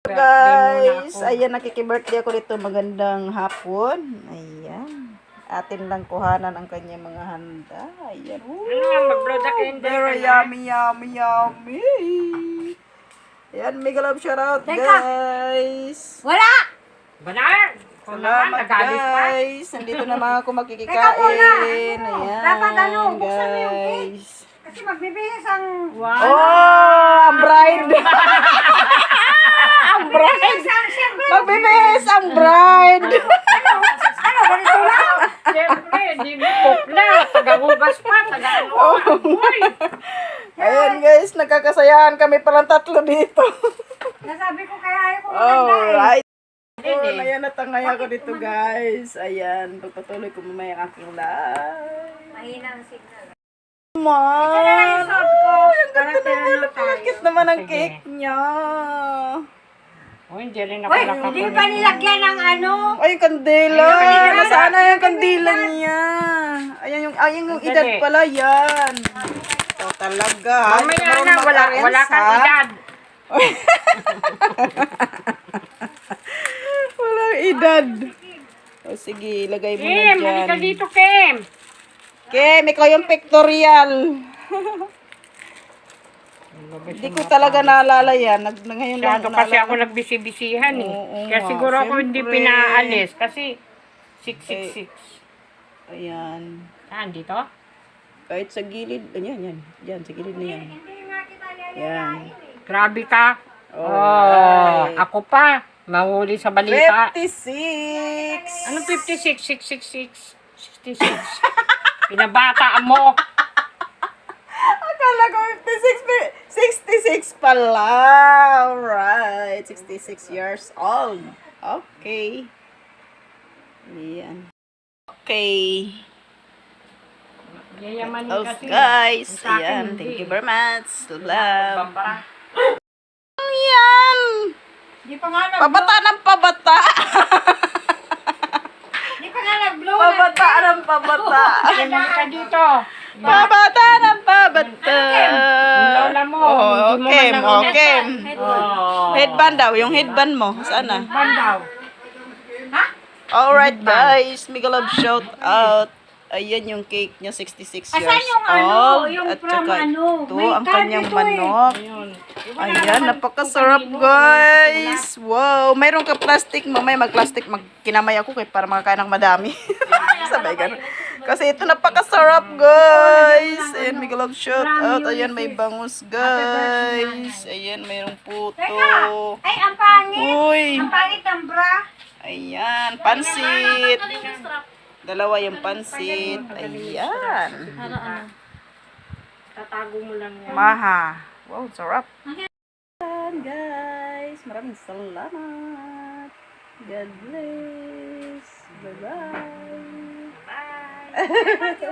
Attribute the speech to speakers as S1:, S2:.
S1: Guys, ayan, nakiki-birthday ako dito. Magandang hapon. Ayan. Atin lang kuhanan ang kanyang mga handa. Ayan. Very yummy, yummy, yummy. Ayan, mega love shoutout, guys.
S2: Wala!
S3: Banar!
S1: Salamat, guys. Nandito naman ako makikikain. Ayan,
S2: Dapat buksan mo yung cake.
S1: guys.
S2: Kasi magbibihis ang...
S1: Oh, ang bride. Ang bride. Magbibihis ang bride.
S2: Ganito lang?
S3: Siyempre, di mo cook na. Taga-hugas pa, taga-ano.
S1: Ayan, guys, nagkakasayahan kami palang tatlo dito.
S2: Nasabi ko kaya ayaw ko maganda eh.
S1: Alright. Oh, ayan, natangay ako dito, guys. Ayan, pagpatuloy ko mamaya ang aking live.
S2: Mahina ang signal.
S1: Man, ang ganda
S2: Para
S1: naman.
S2: na tayo.
S1: Cute naman ang
S3: Sige.
S1: cake niya.
S3: O, hindi rin ako
S2: Uy,
S3: nakakulit.
S2: hindi pa nilagyan ng ano.
S1: Ay, yung kandila.
S3: Ayun,
S1: Nasaan na yung kandila niya? Ayan yung
S3: Sandali.
S1: edad pala yan. So, talaga.
S3: Mamaya na, wala kang edad.
S1: Walang edad. O sige, ilagay mo na
S3: Kim,
S1: dyan.
S3: halika dito, Kim.
S1: Kim, ikaw yung pictorial. Hindi ko talaga naalala yan. Ngayon lang
S3: Masyado kasi ako nagbisi-bisihan eh.
S1: Oo
S3: Kaya
S1: nga,
S4: Oh,
S3: siguro ako hindi
S1: syempre.
S3: pinaalis. Kasi 666.
S1: Ayan.
S3: Saan dito?
S1: Kahit sa gilid. Ayan, yan. Yan, sa gilid na yan.
S2: Hindi nga kita
S1: Yan.
S3: Grabe ka.
S1: Alright.
S3: Ako pa. Mahuli sa balita.
S1: 56.
S3: Anong 56? 666? 66. Pinabataan mo.
S1: Akala ko 66 pala. Alright. 66 years old. Okay. Ayan. Okay.
S3: Yayamanin
S1: Oh,
S3: kasi.
S1: guys.
S3: Sa akin,
S1: Ayan.
S3: hindi.
S1: Thank you very much. Love.
S3: Baba.
S1: Ayan.
S2: Hindi pa nga
S1: Pabata ng pabata.
S2: Hindi pa nga nag-blow.
S1: Pabata ng pabata.
S3: Kim, halika dito.
S1: Pabata ng pabata.
S3: Yung lola mo.
S1: Oh,
S3: hindi mo
S1: Kim.
S3: man
S1: Oh,
S3: narinig.
S1: Kim.
S3: Oh.
S1: Headband daw. Yung headband mo. Saan na?
S3: Bandaw.
S1: Alright, guys. Mega love shout out. Ayan yung cake niya, 66 years
S2: Asan yung ano?
S1: old.
S2: Yung
S1: At
S2: from
S1: saka
S2: ano?
S1: ito,
S2: May
S1: ang
S2: card
S1: kanyang
S2: ito eh.
S1: manok.
S3: Ayun.
S1: Ayan, napakasarap, guys. Wow, mayroon ka plastic. Mamaya mag-plastic, kinamay ako kay para makakain ng madami. Sabay ganun. Kasi ito napakasarap, guys. Ayan, mega love shout out. Ayan, may bangus, guys. Ayan, mayroong puto.
S2: Ay, ang pangit.
S1: Uy,
S2: Ang pangit ng bra.
S1: ayan, pansit. Dalawa yung pansit. Ayan.
S3: Tatago mo lang yan.
S1: Maha. Wow, sarap. Ayan, guys. Maraming salamat. God bless. Bye-bye.
S3: Bye.